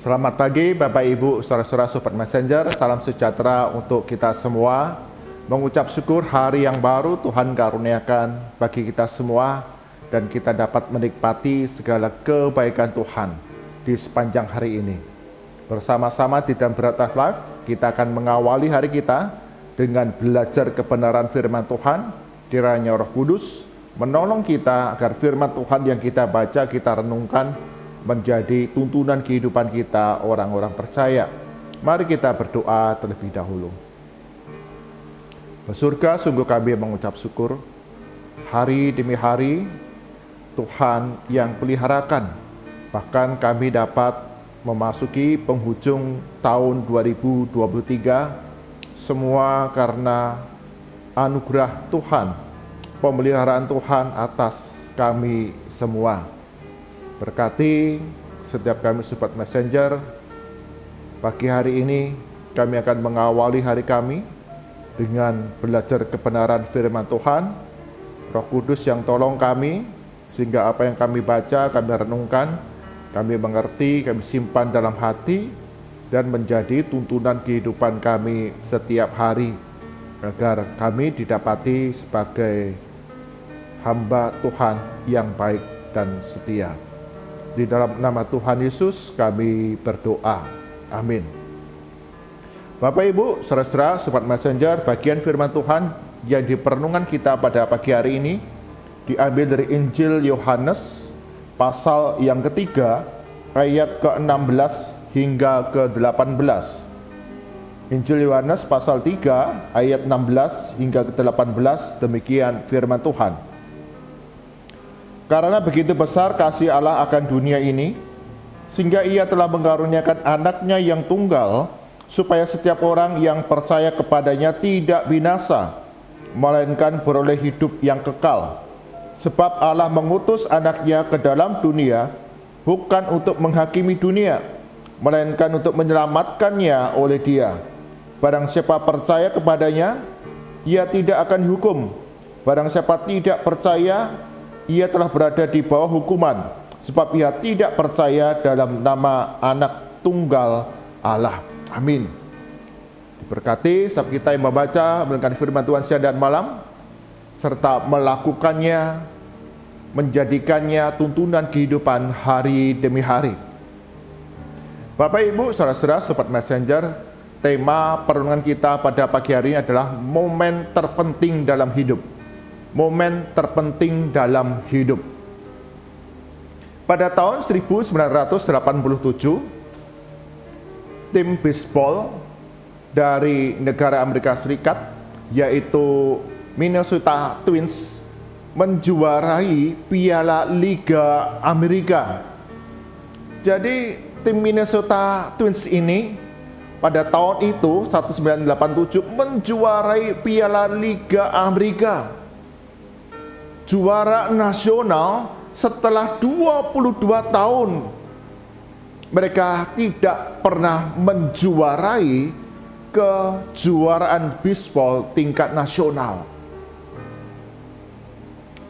Selamat pagi Bapak Ibu, saudara-saudara Sobat Messenger, salam sejahtera untuk kita semua. Mengucap syukur hari yang baru Tuhan karuniakan bagi kita semua dan kita dapat menikmati segala kebaikan Tuhan di sepanjang hari ini. Bersama-sama di dalam Berat Life, kita akan mengawali hari kita dengan belajar kebenaran firman Tuhan. Kiranya Roh Kudus menolong kita agar firman Tuhan yang kita baca, kita renungkan menjadi tuntunan kehidupan kita orang-orang percaya. Mari kita berdoa terlebih dahulu. Bersurga, sungguh kami mengucap syukur hari demi hari Tuhan yang peliharakan. Bahkan kami dapat memasuki penghujung tahun 2023 semua karena anugerah Tuhan, pemeliharaan Tuhan atas kami semua. Berkati setiap kami Sobat Messenger. Pagi hari ini kami akan mengawali hari kami dengan belajar kebenaran firman Tuhan. Roh Kudus yang tolong kami sehingga apa yang kami baca, kami renungkan, kami mengerti, kami simpan dalam hati dan menjadi tuntunan kehidupan kami setiap hari, agar kami didapati sebagai hamba Tuhan yang baik dan setia. Di dalam nama Tuhan Yesus kami berdoa. Amin. Bapak Ibu, saudara-saudara, Sobat Messenger, bagian firman Tuhan yang diperenungan kita pada pagi hari ini diambil dari Injil Yohanes pasal yang ketiga ayat ke-16 hingga ke-18. Injil Yohanes pasal 3 ayat 16 hingga ke-18, demikian firman Tuhan. Karena begitu besar kasih Allah akan dunia ini, sehingga Ia telah mengaruniakan anaknya yang tunggal, supaya setiap orang yang percaya kepadanya tidak binasa, melainkan beroleh hidup yang kekal. Sebab Allah mengutus anaknya ke dalam dunia, bukan untuk menghakimi dunia, melainkan untuk menyelamatkannya oleh Dia. Barang siapa percaya kepadanya, ia tidak akan dihukum. Barang siapa tidak percaya, ia telah berada di bawah hukuman, sebab ia tidak percaya dalam nama anak tunggal Allah. Amin. Diberkati setiap kita yang membaca, mendengarkan firman Tuhan siang dan malam, serta melakukannya, menjadikannya tuntunan kehidupan hari demi hari. Bapak Ibu, saudara-saudara, Sobat Messenger, tema perenungan kita pada pagi hari ini adalah momen terpenting dalam hidup. Momen terpenting dalam hidup. Pada tahun 1987, tim bisbol dari negara Amerika Serikat, yaitu Minnesota Twins, menjuarai Piala Liga Amerika. Jadi tim Minnesota Twins ini pada tahun itu 1987 menjuarai Piala Liga Amerika, juara nasional setelah 22 tahun mereka tidak pernah menjuarai kejuaraan bisbol tingkat nasional.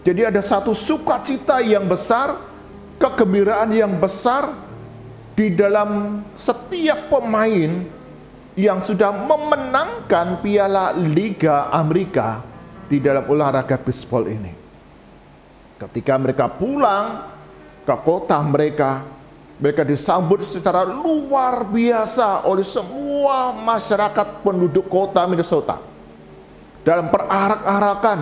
Jadi ada satu sukacita yang besar, kegembiraan yang besar di dalam setiap pemain yang sudah memenangkan Piala Liga Amerika di dalam olahraga bisbol ini. Ketika mereka pulang ke kota mereka, mereka disambut secara luar biasa oleh semua masyarakat penduduk kota Minnesota. Dalam perarak-arakan,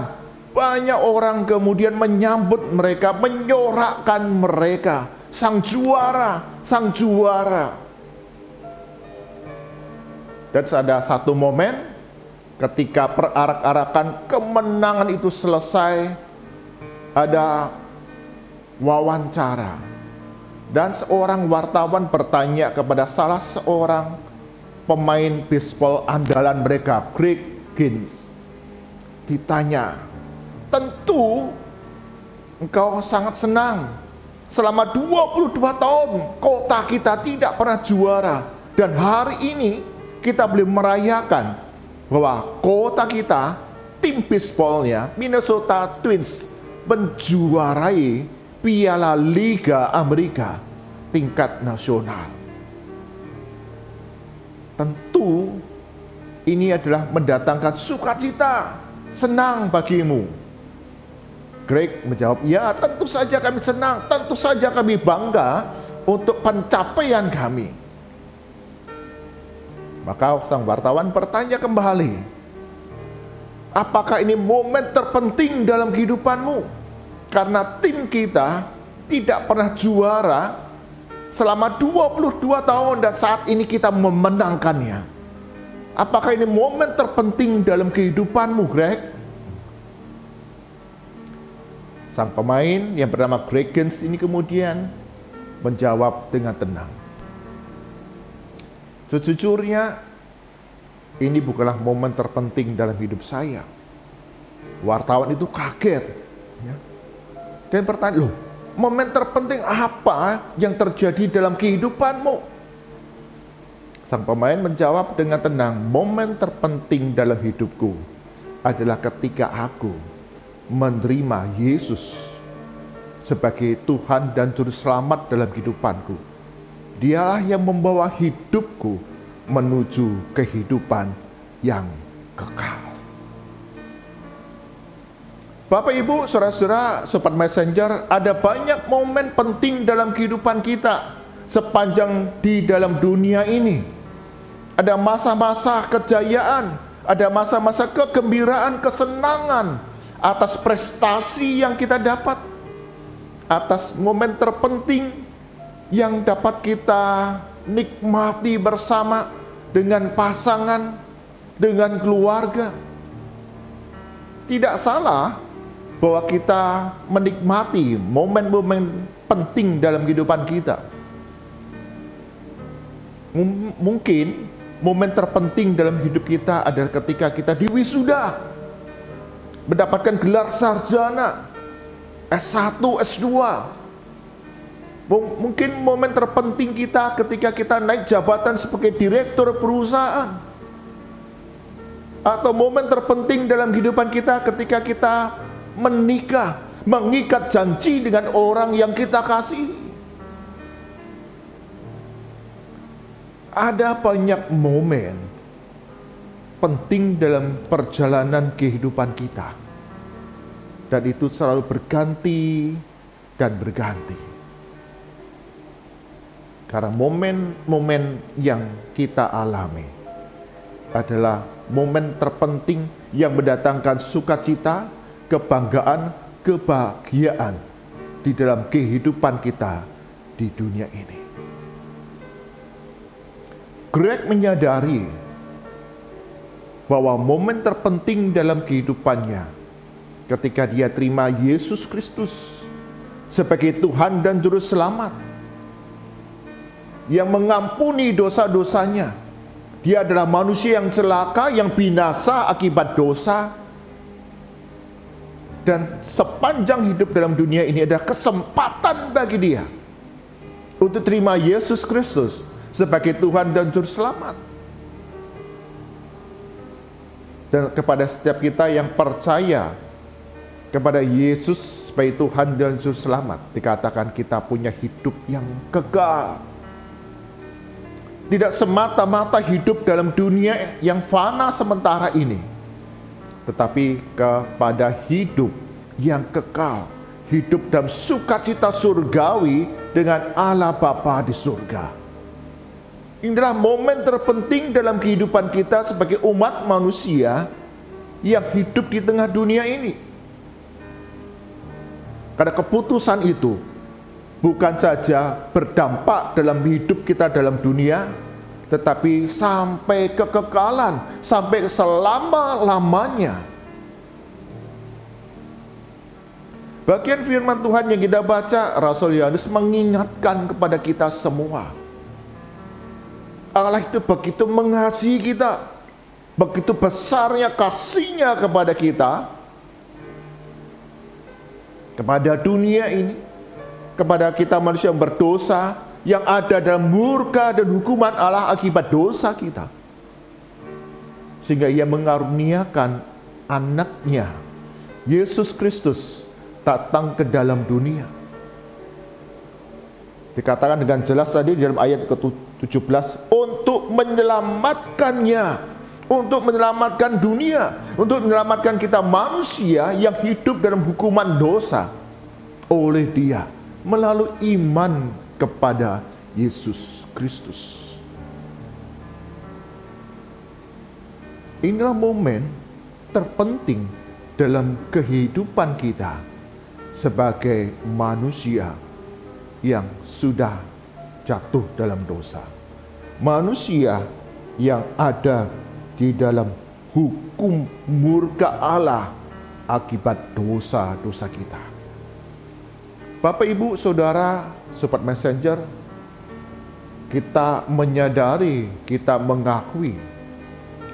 banyak orang kemudian menyambut mereka, menyorakkan mereka. Sang juara, sang juara. Dan ada satu momen ketika perarak-arakan kemenangan itu selesai, ada wawancara dan seorang wartawan bertanya kepada salah seorang pemain bisbol andalan mereka, Greg Gins. Ditanya, tentu engkau sangat senang, selama 22 tahun kota kita tidak pernah juara, dan hari ini kita boleh merayakan bahwa kota kita, tim bisbolnya Minnesota Twins, menjuarai Piala Liga Amerika tingkat nasional. tentu ini adalah mendatangkan sukacita, senang bagimu. Greg menjawab, ya tentu saja kami senang, tentu saja kami bangga untuk pencapaian kami. Maka sang wartawan bertanya kembali, apakah ini momen terpenting dalam kehidupanmu? Karena tim kita tidak pernah juara selama 22 tahun dan saat ini kita memenangkannya. Apakah ini momen terpenting dalam kehidupanmu, Greg? Sang pemain yang bernama Greg Gaines ini kemudian menjawab dengan tenang, sejujurnya ini bukanlah momen terpenting dalam hidup saya. Wartawan itu kaget, ya, dan bertanya, loh, momen terpenting apa yang terjadi dalam kehidupanmu? Sang pemain menjawab dengan tenang, momen terpenting dalam hidupku adalah ketika aku menerima Yesus sebagai Tuhan dan Juru Selamat dalam kehidupanku. Dialah yang membawa hidupku menuju kehidupan yang kekal. Bapak, Ibu, saudara-saudara, Sobat Messenger, ada banyak momen penting dalam kehidupan kita sepanjang di dalam dunia ini. Ada masa-masa kejayaan, ada masa-masa kegembiraan, kesenangan atas prestasi yang kita dapat, atas momen terpenting yang dapat kita nikmati bersama dengan pasangan, dengan keluarga. Tidak salah bahwa kita menikmati momen-momen penting dalam kehidupan kita. Mungkin momen terpenting dalam hidup kita adalah ketika kita diwisuda, mendapatkan gelar sarjana, S1, S2. Mungkin momen terpenting kita ketika kita naik jabatan sebagai direktur perusahaan. Atau momen terpenting dalam kehidupan kita ketika kita menikah, mengikat janji dengan orang yang kita kasih. Ada banyak momen penting dalam perjalanan kehidupan kita, dan itu selalu berganti dan berganti. Karena momen-momen yang kita alami adalah momen terpenting yang mendatangkan sukacita, kebanggaan, kebahagiaan di dalam kehidupan kita di dunia ini. Greg menyadari bahwa momen terpenting dalam kehidupannya ketika dia terima Yesus Kristus sebagai Tuhan dan Juru Selamat yang mengampuni dosa-dosanya. Dia adalah manusia yang celaka, yang binasa akibat dosa, dan sepanjang hidup dalam dunia ini adalah kesempatan bagi dia untuk terima Yesus Kristus sebagai Tuhan dan Juru Selamat. Dan kepada setiap kita yang percaya kepada Yesus sebagai Tuhan dan Juru Selamat, dikatakan kita punya hidup yang kekal. Tidak semata-mata hidup dalam dunia yang fana sementara ini, tetapi kepada hidup yang kekal, hidup dalam sukacita surgawi dengan Allah Bapa di surga. Inilah momen terpenting dalam kehidupan kita sebagai umat manusia yang hidup di tengah dunia ini. Karena keputusan itu bukan saja berdampak dalam hidup kita dalam dunia, tetapi sampai kekekalan, sampai selama-lamanya. Bagian firman Tuhan yang kita baca, Rasul Yohanes mengingatkan kepada kita semua, Allah itu begitu mengasihi kita, begitu besarnya kasih-Nya kepada kita, kepada dunia ini, kepada kita manusia yang berdosa, yang ada dalam murka dan hukuman Allah akibat dosa kita, sehingga Ia mengaruniakan anaknya Yesus Kristus datang ke dalam dunia. Dikatakan dengan jelas tadi dalam ayat 17, untuk menyelamatkannya, untuk menyelamatkan dunia, untuk menyelamatkan kita manusia yang hidup dalam hukuman dosa oleh Dia melalui iman kepada Yesus Kristus. Inilah momen terpenting dalam kehidupan kita sebagai manusia yang sudah jatuh dalam dosa. Manusia yang ada di dalam hukum murka Allah akibat dosa-dosa kita. Bapak, Ibu, Saudara, Sobat Messenger, kita menyadari, kita mengakui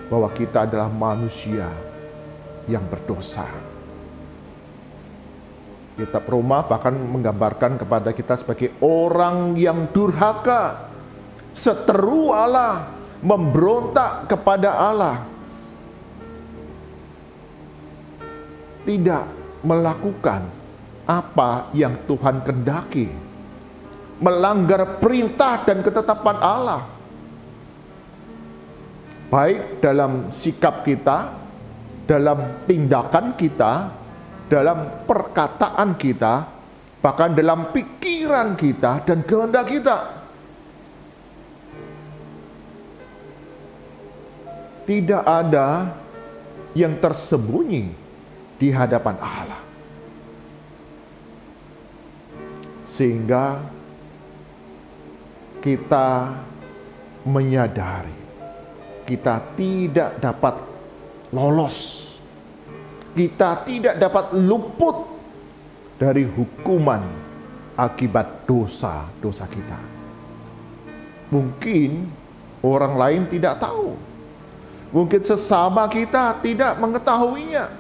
bahwa kita adalah manusia yang berdosa. Kitab Roma bahkan menggambarkan kepada kita sebagai orang yang durhaka, seteru Allah, memberontak kepada Allah, tidak melakukan apa yang Tuhan kehendaki, melanggar perintah dan ketetapan Allah, baik dalam sikap kita, dalam tindakan kita, dalam perkataan kita, bahkan dalam pikiran kita dan kehendak kita. Tidak ada yang tersembunyi di hadapan Allah. Sehingga kita menyadari kita tidak dapat lolos, kita tidak dapat luput dari hukuman akibat dosa-dosa kita. Mungkin orang lain tidak tahu, mungkin sesama kita tidak mengetahuinya.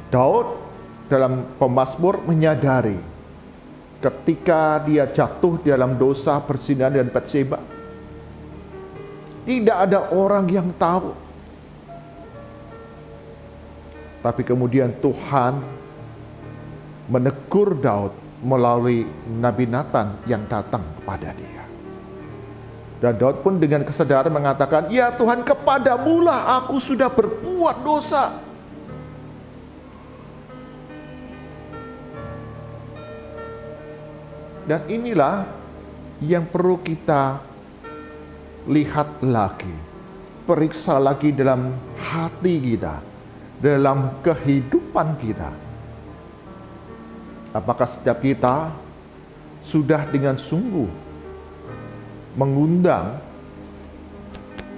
Daud dalam pemazmur menyadari ketika dia jatuh dalam dosa perzinahan dan Batseba, tidak ada orang yang tahu. Tapi kemudian Tuhan menegur Daud melalui Nabi Nathan yang datang kepada dia. Dan Daud pun dengan kesadaran mengatakan, "Ya Tuhan, kepadamulah aku sudah berbuat dosa." Dan inilah yang perlu kita lihat lagi, periksa lagi dalam hati kita, dalam kehidupan kita. Apakah setiap kita sudah dengan sungguh mengundang,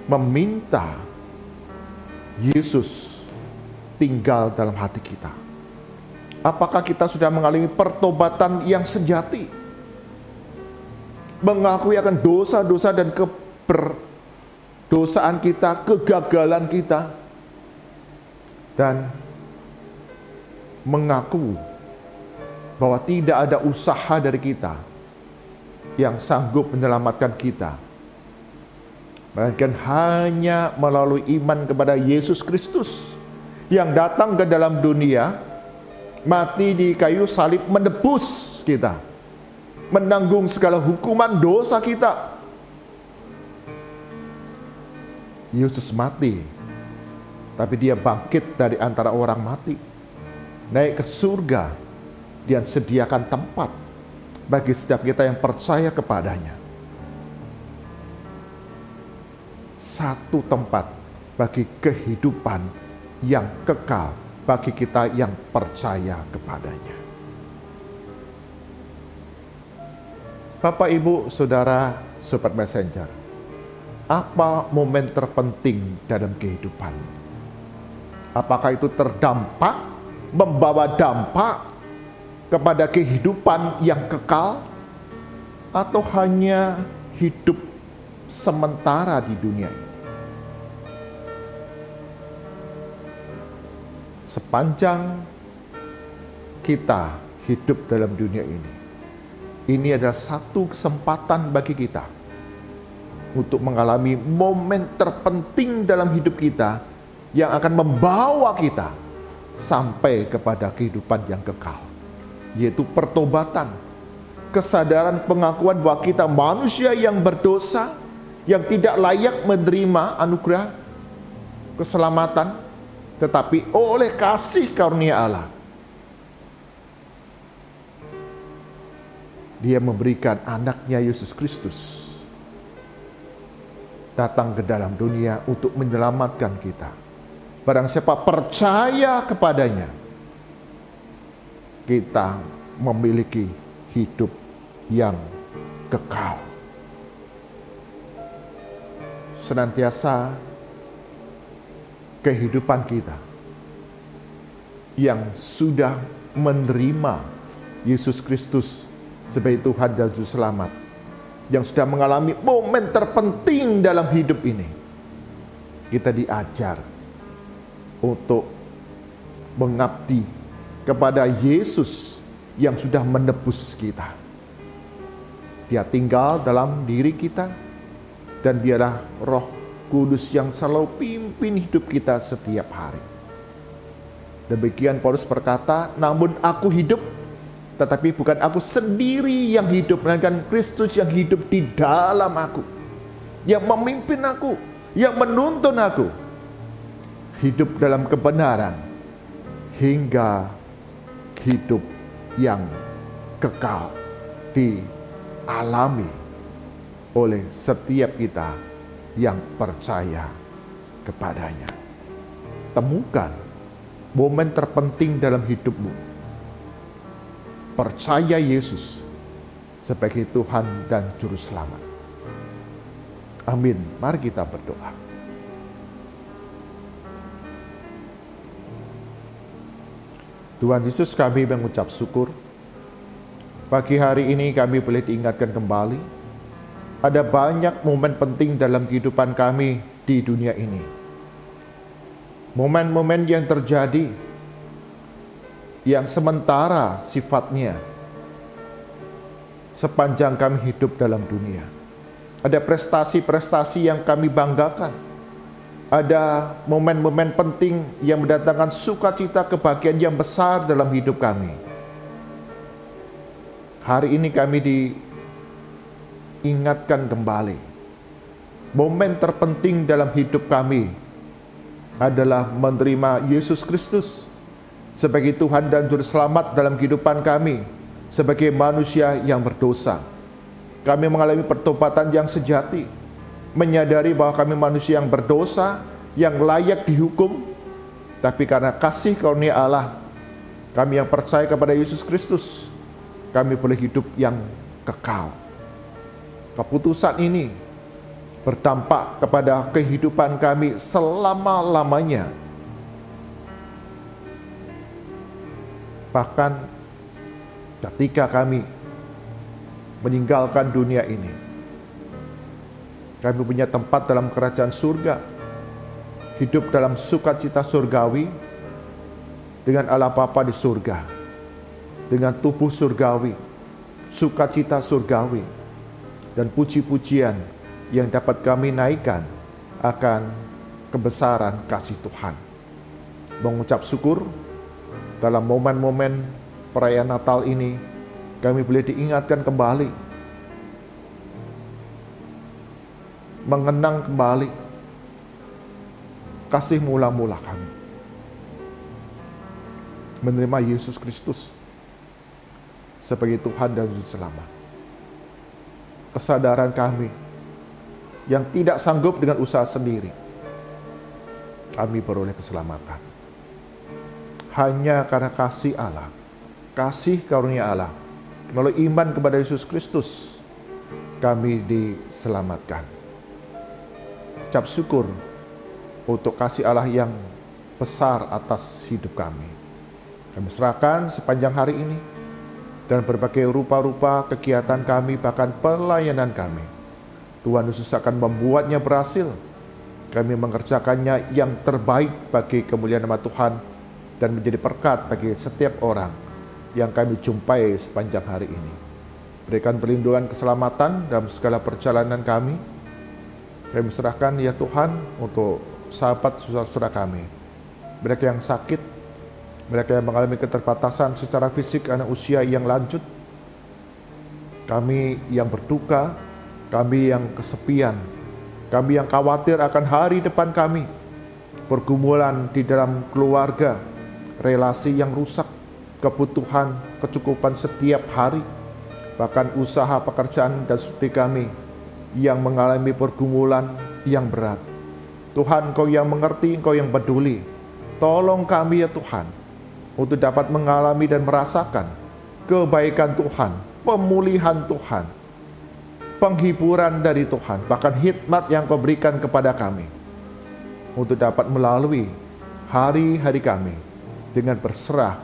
meminta Yesus tinggal dalam hati kita? Apakah kita sudah mengalami pertobatan yang sejati, mengakui akan dosa-dosa dan keberdosaan kita, kegagalan kita, dan mengaku bahwa tidak ada usaha dari kita yang sanggup menyelamatkan kita, melainkan hanya melalui iman kepada Yesus Kristus yang datang ke dalam dunia, mati di kayu salib, menebus kita, menanggung segala hukuman dosa kita. Yesus mati, tapi dia bangkit dari antara orang mati, naik ke surga, dan sediakan tempat bagi setiap kita yang percaya kepadanya. Satu tempat bagi kehidupan yang kekal bagi kita yang percaya kepadanya. Bapak, Ibu, Saudara, Sobat Messenger, apa momen terpenting dalam kehidupan? Apakah itu terdampak, membawa dampak kepada kehidupan yang kekal, atau hanya hidup sementara di dunia ini? Sepanjang kita hidup dalam dunia ini adalah satu kesempatan bagi kita untuk mengalami momen terpenting dalam hidup kita yang akan membawa kita sampai kepada kehidupan yang kekal, yaitu pertobatan, kesadaran pengakuan bahwa kita manusia yang berdosa, yang tidak layak menerima anugerah keselamatan, tetapi oleh kasih karunia Allah, Dia memberikan anaknya Yesus Kristus datang ke dalam dunia untuk menyelamatkan kita. Barang siapa percaya kepadanya, kita memiliki hidup yang kekal. Senantiasa kehidupan kita yang sudah menerima Yesus Kristus sebagai Tuhan dan Juru Selamat, yang sudah mengalami momen terpenting dalam hidup ini, kita diajar untuk mengabdi kepada Yesus yang sudah menebus kita. Dia tinggal dalam diri kita, dan Dialah Roh Kudus yang selalu pimpin hidup kita setiap hari. Demikian Paulus berkata, namun aku hidup, tetapi bukan aku sendiri yang hidup, melainkan Kristus yang hidup di dalam aku, yang memimpin aku, yang menuntun aku hidup dalam kebenaran hingga hidup yang kekal dialami oleh setiap kita yang percaya kepadanya. Temukan momen terpenting dalam hidupmu. Percaya Yesus sebagai Tuhan dan Juru Selamat. Amin. Mari kita berdoa. Tuhan Yesus, kami mengucap syukur. Pagi hari ini kami boleh diingatkan kembali. Ada banyak momen penting dalam kehidupan kami di dunia ini. Momen-momen yang terjadi yang sementara sifatnya sepanjang kami hidup dalam dunia. Ada prestasi-prestasi yang kami banggakan. Ada momen-momen penting yang mendatangkan sukacita, kebahagiaan yang besar dalam hidup kami. Hari ini kami diingatkan kembali. Momen terpenting dalam hidup kami adalah menerima Yesus Kristus sebagai Tuhan dan Juru Selamat dalam kehidupan kami sebagai manusia yang berdosa. Kami mengalami pertobatan yang sejati, menyadari bahwa kami manusia yang berdosa, yang layak dihukum, tapi karena kasih karunia Allah, kami yang percaya kepada Yesus Kristus, kami boleh hidup yang kekal. Keputusan ini berdampak kepada kehidupan kami selama-lamanya. Bahkan ketika kami meninggalkan dunia ini, kami punya tempat dalam kerajaan surga, hidup dalam sukacita surgawi dengan Allah Bapa di surga, dengan tubuh surgawi, sukacita surgawi, dan puji-pujian yang dapat kami naikkan akan kebesaran kasih Tuhan. Mengucap syukur dalam momen-momen perayaan Natal ini, kami boleh diingatkan kembali, mengenang kembali kasih mula-mula kami, menerima Yesus Kristus sebagai Tuhan dan Juru Selamat. Kesadaran kami yang tidak sanggup dengan usaha sendiri, kami beroleh keselamatan hanya karena kasih Allah, kasih karunia Allah. Melalui iman kepada Yesus Kristus, kami diselamatkan. Ucap syukur untuk kasih Allah yang besar atas hidup kami. Kami serahkan sepanjang hari ini, dan berbagai rupa-rupa kegiatan kami, bahkan pelayanan kami, Tuhan Yesus akan membuatnya berhasil. Kami mengerjakannya yang terbaik bagi kemuliaan nama Tuhan, dan menjadi berkat bagi setiap orang yang kami jumpai sepanjang hari ini. Berikan perlindungan keselamatan dalam segala perjalanan kami. Kami serahkan ya Tuhan untuk sahabat saudara kami, mereka yang sakit, mereka yang mengalami keterbatasan secara fisik karena usia yang lanjut. Kami yang berduka, kami yang kesepian, kami yang khawatir akan hari depan kami, pergumulan di dalam keluarga, relasi yang rusak, kebutuhan, kecukupan setiap hari, bahkan usaha, pekerjaan, dan studi kami yang mengalami pergumulan yang berat. Tuhan, Engkau yang mengerti, Engkau yang peduli. Tolong kami ya Tuhan, untuk dapat mengalami dan merasakan kebaikan Tuhan, pemulihan Tuhan, penghiburan dari Tuhan, bahkan hikmat yang Kau berikan kepada kami, untuk dapat melalui hari-hari kami dengan berserah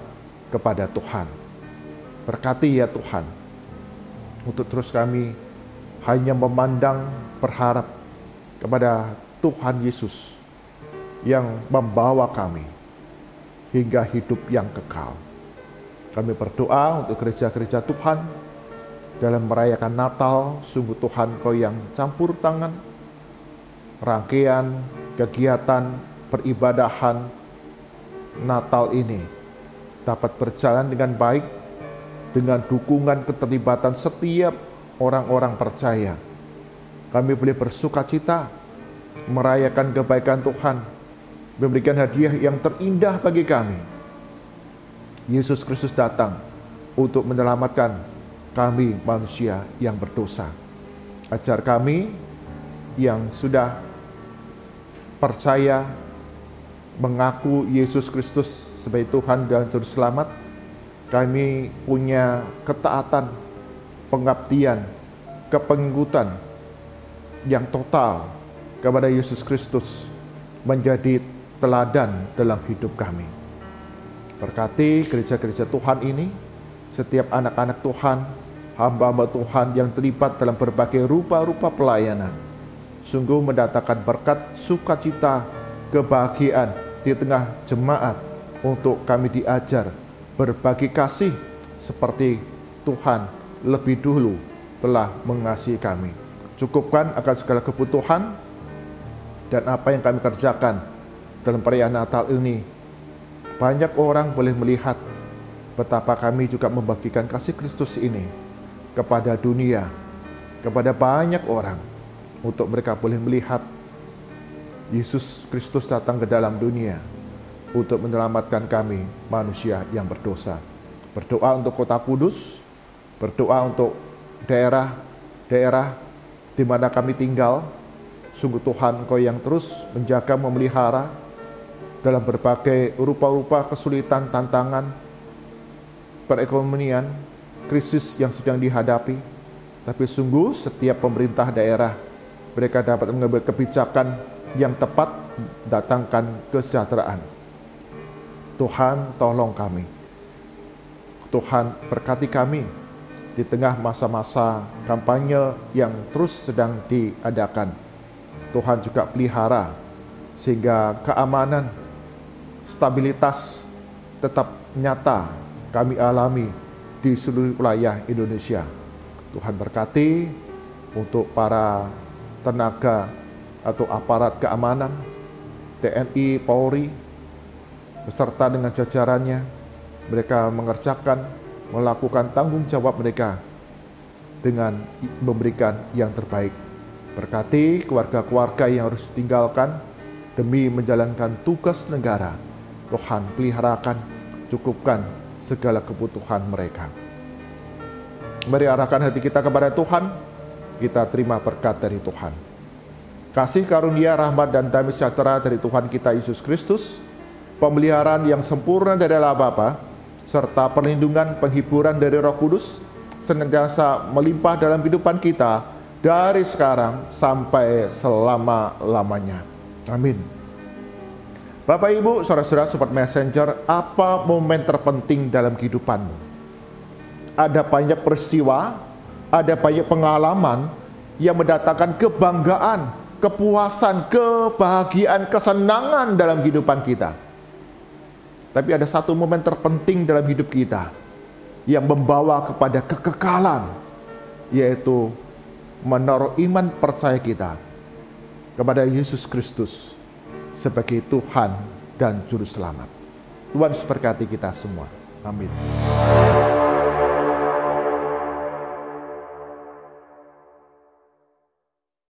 kepada Tuhan. Berkati ya Tuhan, untuk terus kami hanya memandang berharap kepada Tuhan Yesus yang membawa kami hingga hidup yang kekal. Kami berdoa untuk gereja-gereja Tuhan dalam merayakan Natal. Sungguh Tuhan, Kau yang campur tangan rangkaian kegiatan peribadahan Natal ini dapat berjalan dengan baik, dengan dukungan keterlibatan setiap orang-orang percaya. Kami boleh bersukacita merayakan kebaikan Tuhan, memberikan hadiah yang terindah bagi kami. Yesus Kristus datang untuk menyelamatkan kami manusia yang berdosa. Ajar kami yang sudah percaya mengaku Yesus Kristus sebagai Tuhan dan Juru Selamat, kami punya ketaatan, pengabdian, kepengikutan yang total kepada Yesus Kristus menjadi teladan dalam hidup kami. Berkati gereja-gereja Tuhan ini, setiap anak-anak Tuhan, hamba-hamba Tuhan yang terlibat dalam berbagai rupa-rupa pelayanan, sungguh mendatangkan berkat, sukacita, kebahagiaan di tengah jemaat, untuk kami diajar berbagi kasih seperti Tuhan lebih dulu telah mengasihi kami. Cukupkan akan segala kebutuhan dan apa yang kami kerjakan dalam perayaan Natal ini. Banyak orang boleh melihat betapa kami juga membagikan kasih Kristus ini kepada dunia, kepada banyak orang, untuk mereka boleh melihat Yesus Kristus datang ke dalam dunia untuk menyelamatkan kami manusia yang berdosa. Berdoa untuk Kota Kudus, berdoa untuk daerah-daerah di mana kami tinggal. Sungguh Tuhan, Kau yang terus menjaga, memelihara dalam berbagai rupa-rupa kesulitan, tantangan, perekonomian, krisis yang sedang dihadapi. Tapi sungguh setiap pemerintah daerah, mereka dapat mengambil kebijakan yang tepat, datangkan kesejahteraan. Tuhan, tolong kami. Tuhan, berkati kami di tengah masa-masa kampanye yang terus sedang diadakan. Tuhan juga pelihara sehingga keamanan, stabilitas tetap nyata kami alami di seluruh wilayah Indonesia. Tuhan berkati untuk para tenaga atau aparat keamanan, TNI, Polri, beserta dengan jajarannya. Mereka mengerjakan, melakukan tanggung jawab mereka dengan memberikan yang terbaik. Berkati keluarga-keluarga yang harus ditinggalkan demi menjalankan tugas negara. Tuhan, peliharakan, cukupkan segala kebutuhan mereka. Mari arahkan hati kita kepada Tuhan. Kita terima berkat dari Tuhan. Kasih karunia, rahmat, dan damai sejahtera dari Tuhan kita Yesus Kristus, pemeliharaan yang sempurna dari Allah Bapa, serta perlindungan, penghiburan dari Roh Kudus senantiasa melimpah dalam kehidupan kita dari sekarang sampai selama-lamanya. Amin. Bapak, Ibu, saudara-saudara Sobat Messenger, apa momen terpenting dalam kehidupanmu? Ada banyak peristiwa, ada banyak pengalaman yang mendatangkan kebanggaan, kepuasan, kebahagiaan, kesenangan dalam kehidupan kita. Tapi ada satu momen terpenting dalam hidup kita yang membawa kepada kekekalan, yaitu menaruh iman percaya kita kepada Yesus Kristus sebagai Tuhan dan Juru Selamat. Tuhan memberkati kita semua. Amin.